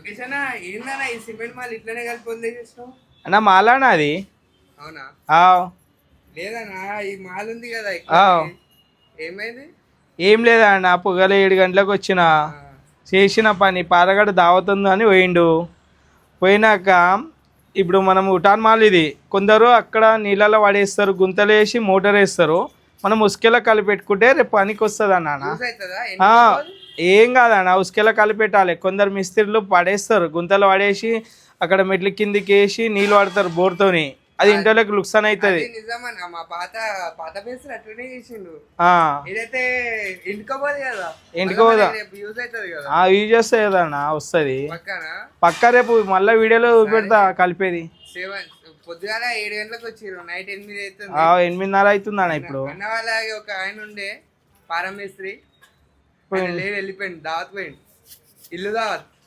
Location ఏందన్నా ఈ cement mall ఇట్లనే కలిపి వదిలేసేసినావు? అన్న మాలానా అది? అవునా? ఆవ్. లేదన్నా ఈ మాల్ ఉంది కదా ఆవ్. ఏమైంది? ఏం లేదా అన్న, పొగల 7 గంటలకు వచ్చిన, చేసిన పని పారగడ దావతుంది అని పోయిండు. పోయినాక ఇప్పుడు మనం ఉటాన్ మాల్ ఇది, కొందరు అక్కడ నీళ్ళలో పడేస్తారు, గుంతలు వేసి మోటార్ వేస్తారు. మనం ఉసుకెలా కలిపెట్టుకుంటే రేపు పనికి వస్తుంది అన్న. ఏం కాదన్న, ఉసుకెలా కలిపెట్టాలి. కొందరు మిస్త్రీలు పడేస్తారు, గుంతలు పడేసి అక్కడ మెట్ల కిందికి వేసి నీళ్ళు పడతారు బోర్తోని. అది ఇంటర్లోకి లుక్సాన్ అవుతుంది. నిజమన్నా, మా పాత పాత పేరు అట్లనే చేసిండు. ఆ, ఇదైతే ఇంటికోపోదు కదా, ఇంటికోదా యూజ్ అవుతుంది కదా. యూజ్ చేస్తే కదన్న వస్తుంది పక్కన. పక్క రేపు మళ్ళీ వీడియోలో పెడతా కలిపేది. 7 పొద్దుగాల 7 గంటలకు వచ్చిర్రు, నైట్ 8 అవుతుంది. 8:30 అవుతుంది అన్న. ఇప్పుడు అన్న వాళ్ళ ఒక ఆయన ఉండే పారం మేస్త్రి, లేదు వెళ్ళిపోయింది, దావత్ పోయింది, ఇల్లు దావత్.